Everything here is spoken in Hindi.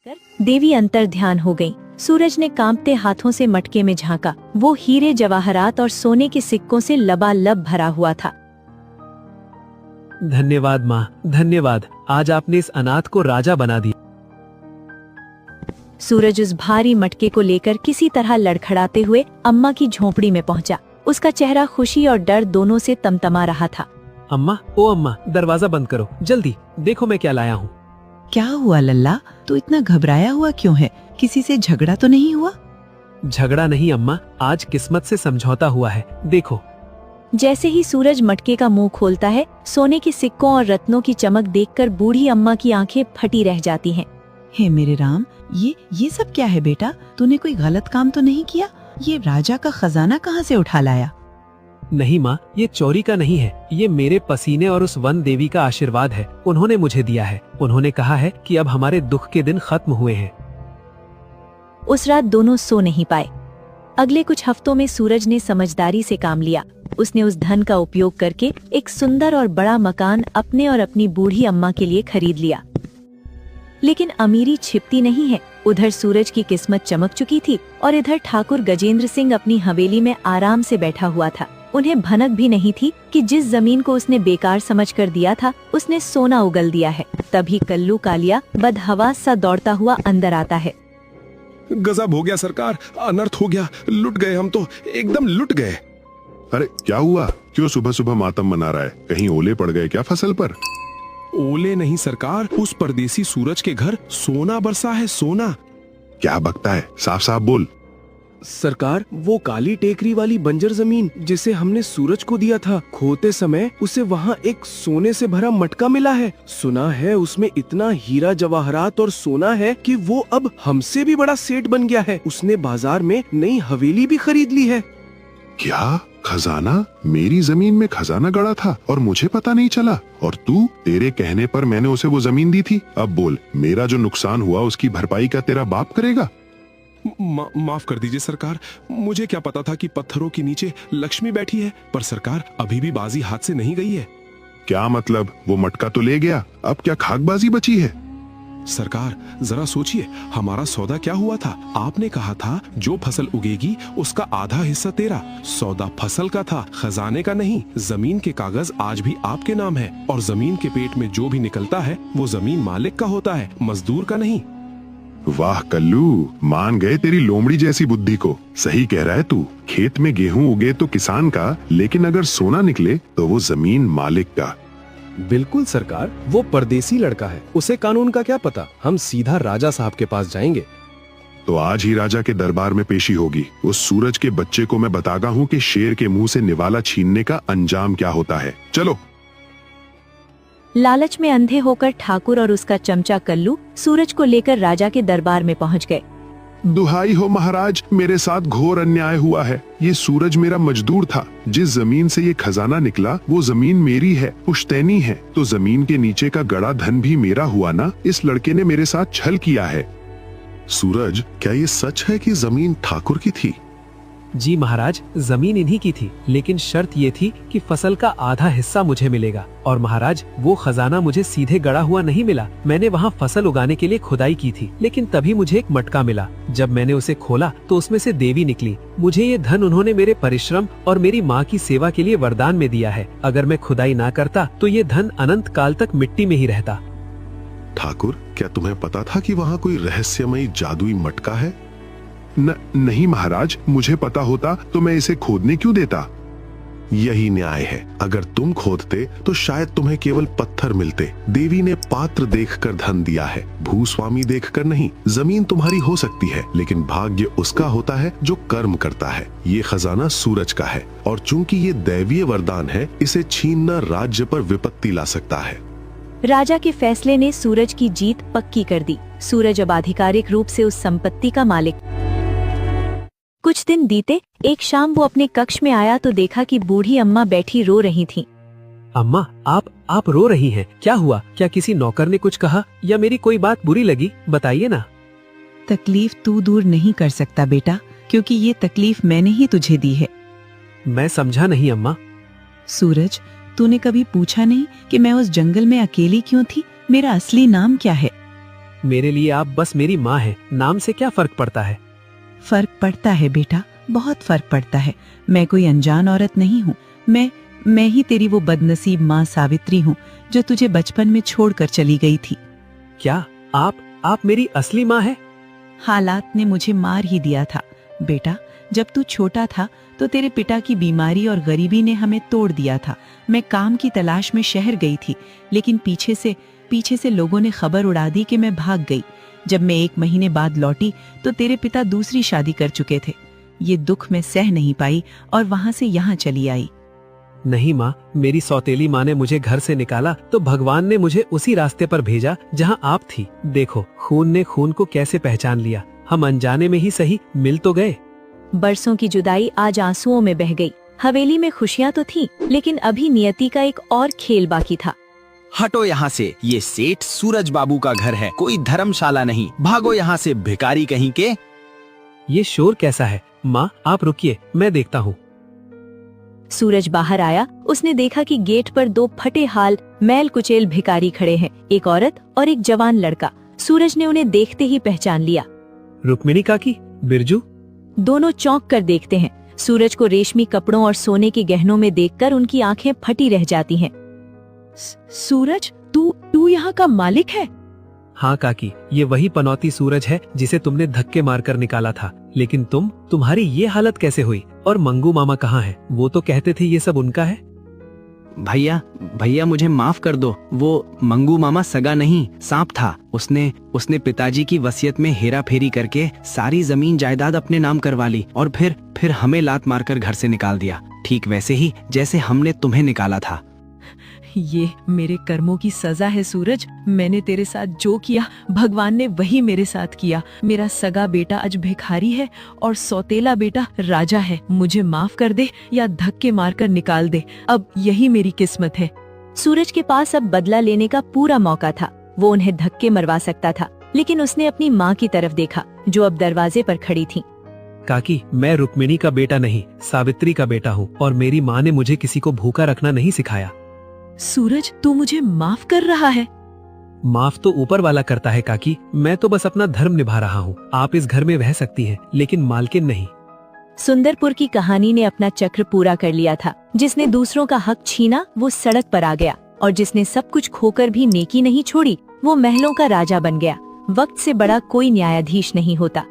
देखकर देवी अंतर ध्यान हो गईं। सूरज ने कांपते हाथों से मटके में झांका। वो हीरे, जवाहरात और सोने के सिक्कों से लबालब भरा हुआ था। धन्यवाद माँ, धन्यवाद। आज आपने इस अनाथ को राजा बना दिया। सूरज उस भारी मटके को लेकर किसी तरह लड़खड़ाते हुए अम्मा की झोपड़ी में पहुंचा। उसका चेहरा खुशी और डर दोनों से तमतमा रहा था। अम्मा, ओ अम्मा, दरवाजा बंद करो जल्दी, देखो मैं क्या लाया हूँ। क्या हुआ लल्ला, तू इतना घबराया हुआ क्यों है? किसी से झगड़ा तो नहीं हुआ? झगड़ा नहीं अम्मा, आज किस्मत से समझौता हुआ है, देखो। जैसे ही सूरज मटके का मुंह खोलता है, सोने के सिक्कों और रत्नों की चमक देखकर बूढ़ी अम्मा की आंखें फटी रह जाती हैं। हे मेरे राम, ये सब क्या है बेटा? तूने कोई गलत काम तो नहीं किया? ये राजा का खजाना कहाँ से उठा लाया? नहीं माँ, ये चोरी का नहीं है, ये मेरे पसीने और उस वन देवी का आशीर्वाद है। उन्होंने मुझे दिया है। उन्होंने कहा है कि अब हमारे दुख के दिन खत्म हुए हैं। उस रात दोनों सो नहीं पाए। अगले कुछ हफ्तों में सूरज ने समझदारी से काम लिया। उसने उस धन का उपयोग करके एक सुंदर और बड़ा मकान अपने और अपनी बूढ़ी अम्मा के लिए खरीद लिया। लेकिन अमीरी छिपती नहीं है। उधर सूरज की किस्मत चमक चुकी थी और इधर ठाकुर गजेंद्र सिंह अपनी हवेली में आराम से बैठा हुआ था। उन्हें भनक भी नहीं थी कि जिस जमीन को उसने बेकार समझकर दिया था, उसने सोना उगल दिया है। तभी कल्लू कालिया बदहवास सा दौड़ता हुआ अंदर आता है। गजब हो गया सरकार, अनर्थ हो गया, लुट गए हम तो, एकदम लुट गए। अरे क्या हुआ? क्यों सुबह सुबह मातम मना रहा है? कहीं ओले पड़ गए क्या फसल पर? ओले नहीं सरकार, उस परदेसी सूरज के घर सोना बरसा है, सोना। क्या बकता है? साफ साफ बोल। सरकार, वो काली टेकरी वाली बंजर जमीन जिसे हमने सूरज को दिया था, खोते समय उसे वहाँ एक सोने से भरा मटका मिला है। सुना है उसमें इतना हीरा, जवाहरात और सोना है कि वो अब हमसे भी बड़ा सेठ बन गया है। उसने बाजार में नई हवेली भी खरीद ली है। क्या? खजाना? मेरी जमीन में खजाना गड़ा था और मुझे पता नहीं चला? और तेरे कहने पर मैंने उसे वो जमीन दी थी। अब बोल, मेरा जो नुकसान हुआ उसकी भरपाई का तेरा बाप करेगा? माफ कर दीजिए सरकार, मुझे क्या पता था कि पत्थरों के नीचे लक्ष्मी बैठी है। पर सरकार, अभी भी बाजी हाथ से नहीं गई है। क्या मतलब? वो मटका तो ले गया, अब क्या खाकबाजी बची है? सरकार, जरा सोचिए, हमारा सौदा क्या हुआ था? आपने कहा था जो फसल उगेगी उसका आधा हिस्सा तेरा। सौदा फसल का था, खजाने का नहीं। जमीन के कागज आज भी आपके नाम है और जमीन के पेट में जो भी निकलता है वो जमीन मालिक का होता है, मजदूर का नहीं। वाह कल्लू, मान गए तेरी लोमड़ी जैसी बुद्धि को। सही कह रहा है तू। खेत में गेहूं उगे तो किसान का, लेकिन अगर सोना निकले तो वो जमीन मालिक का। बिल्कुल सरकार, वो परदेसी लड़का है, उसे कानून का क्या पता। हम सीधा राजा साहब के पास जाएंगे। तो आज ही राजा के दरबार में पेशी होगी। उस सूरज के बच्चे को मैं बताता हूँ कि शेर के मुंह से निवाला छीनने का अंजाम क्या होता है। चलो। लालच में अंधे होकर ठाकुर और उसका चमचा कल्लू सूरज को लेकर राजा के दरबार में पहुंच गए। दुहाई हो महाराज, मेरे साथ घोर अन्याय हुआ है। ये सूरज मेरा मजदूर था। जिस जमीन से ये खजाना निकला वो जमीन मेरी है, पुश्तैनी है। तो जमीन के नीचे का गड़ा धन भी मेरा हुआ ना। इस लड़के ने मेरे साथ छल किया है। सूरज, क्या ये सच है कि जमीन ठाकुर की थी? जी महाराज, जमीन इन्हीं की थी, लेकिन शर्त ये थी कि फसल का आधा हिस्सा मुझे मिलेगा। और महाराज, वो खजाना मुझे सीधे गड़ा हुआ नहीं मिला। मैंने वहाँ फसल उगाने के लिए खुदाई की थी, लेकिन तभी मुझे एक मटका मिला। जब मैंने उसे खोला तो उसमें से देवी निकली। मुझे ये धन उन्होंने मेरे परिश्रम और मेरी माँ की सेवा के लिए वरदान में दिया है। अगर मैं खुदाई ना करता तो ये धन अनंत काल तक मिट्टी में ही रहता। ठाकुर, क्या तुम्हें पता था कि वहाँ कोई रहस्यमयी जादुई मटका है? नहीं महाराज, मुझे पता होता तो मैं इसे खोदने क्यों देता? यही न्याय है। अगर तुम खोदते तो शायद तुम्हें केवल पत्थर मिलते। देवी ने पात्र देखकर धन दिया है, भूस्वामी देखकर नहीं। जमीन तुम्हारी हो सकती है, लेकिन भाग्य उसका होता है जो कर्म करता है। ये खजाना सूरज का है और चूंकि ये दैवीय वरदान है, इसे छीनना राज्य पर विपत्ति ला सकता है। राजा के फैसले ने सूरज की जीत पक्की कर दी। सूरज अब आधिकारिक रूप से उस संपत्ति का मालिक। कुछ दिन बीते। एक शाम वो अपने कक्ष में आया तो देखा कि बूढ़ी अम्मा बैठी रो रही थीं। अम्मा, आप रो रही हैं, क्या हुआ? क्या किसी नौकर ने कुछ कहा या मेरी कोई बात बुरी लगी? बताइए ना। तकलीफ तू दूर नहीं कर सकता बेटा, क्योंकि ये तकलीफ मैंने ही तुझे दी है। मैं समझा नहीं अम्मा। सूरज, तूने कभी पूछा नहीं कि मैं उस जंगल में अकेली क्यों थी? मेरा असली नाम क्या है? मेरे लिए आप बस मेरी माँ हैं। नाम से क्या फर्क पड़ता है? फर्क पड़ता है बेटा, बहुत फर्क पड़ता है। मैं कोई अनजान औरत नहीं हूँ। मैं ही तेरी वो बदनसीब माँ सावित्री हूँ जो तुझे बचपन में छोड़कर चली गई थी। क्या आप मेरी असली माँ है? हालात ने मुझे मार ही दिया था बेटा। जब तू छोटा था तो तेरे पिता की बीमारी और गरीबी ने हमें तोड़ दिया था। मैं काम की तलाश में शहर गई थी, लेकिन पीछे से लोगों ने खबर उड़ा दी कि मैं भाग गई। जब मैं 1 महीने बाद लौटी तो तेरे पिता दूसरी शादी कर चुके थे। ये दुख मैं सह नहीं पाई और वहां से यहाँ चली आई। नहीं माँ, मेरी सौतेली माँ ने मुझे घर से निकाला तो भगवान ने मुझे उसी रास्ते पर भेजा जहाँ आप थी। देखो, खून ने खून को कैसे पहचान लिया। हम अनजाने में ही सही मिल तो गए। बरसों की जुदाई आज आंसुओं में बह गई। हवेली में खुशियां तो थी, लेकिन अभी नियति का एक और खेल बाकी था। हटो यहाँ से, ये सेठ सूरज बाबू का घर है, कोई धर्मशाला नहीं। भागो यहाँ से, भिखारी कहीं के। ये शोर कैसा है? माँ आप रुकिए, मैं देखता हूँ। सूरज बाहर आया। उसने देखा कि गेट पर 2 फटे हाल मैल कुचेल भिखारी खड़े हैं, एक औरत और एक जवान लड़का। सूरज ने उन्हें देखते ही पहचान लिया। रुक्मिणी काकी, बिरजू। दोनों चौंक कर देखते हैं। सूरज को रेशमी कपड़ों और सोने के गहनों में देखकर उनकी आंखें फटी रह जाती हैं। सूरज, तू यहाँ का मालिक है? हाँ काकी, ये वही पनौती सूरज है जिसे तुमने धक्के मारकर निकाला था। लेकिन तुम्हारी ये हालत कैसे हुई? और मंगू मामा कहाँ है? वो तो कहते थे ये सब उनका है। भैया मुझे माफ कर दो। वो मंगू मामा सगा नहीं, सांप था। उसने पिताजी की वसीयत में हेरा फेरी करके सारी जमीन जायदाद अपने नाम करवा ली और फिर हमें लात मारकर घर से निकाल दिया, ठीक वैसे ही जैसे हमने तुम्हें निकाला था। ये मेरे कर्मों की सजा है सूरज। मैंने तेरे साथ जो किया भगवान ने वही मेरे साथ किया। मेरा सगा बेटा आज भिखारी है और सौतेला बेटा राजा है। मुझे माफ कर दे या धक्के मारकर निकाल दे, अब यही मेरी किस्मत है। सूरज के पास अब बदला लेने का पूरा मौका था। वो उन्हें धक्के मरवा सकता था, लेकिन उसने अपनी माँ की तरफ देखा जो अब दरवाजे पर खड़ी थी। काकी, मैं रुक्मिणी का बेटा नहीं, सावित्री का बेटा हूँ और मेरी माँ ने मुझे किसी को भूखा रखना नहीं सिखाया। सूरज, तू मुझे माफ कर रहा है? माफ तो ऊपर वाला करता है काकी, मैं तो बस अपना धर्म निभा रहा हूँ। आप इस घर में रह सकती हैं, लेकिन मालकिन नहीं। सुंदरपुर की कहानी ने अपना चक्र पूरा कर लिया था। जिसने दूसरों का हक छीना वो सड़क पर आ गया, और जिसने सब कुछ खोकर भी नेकी नहीं छोड़ी वो महलों का राजा बन गया। वक्त से बड़ा कोई न्यायाधीश नहीं होता।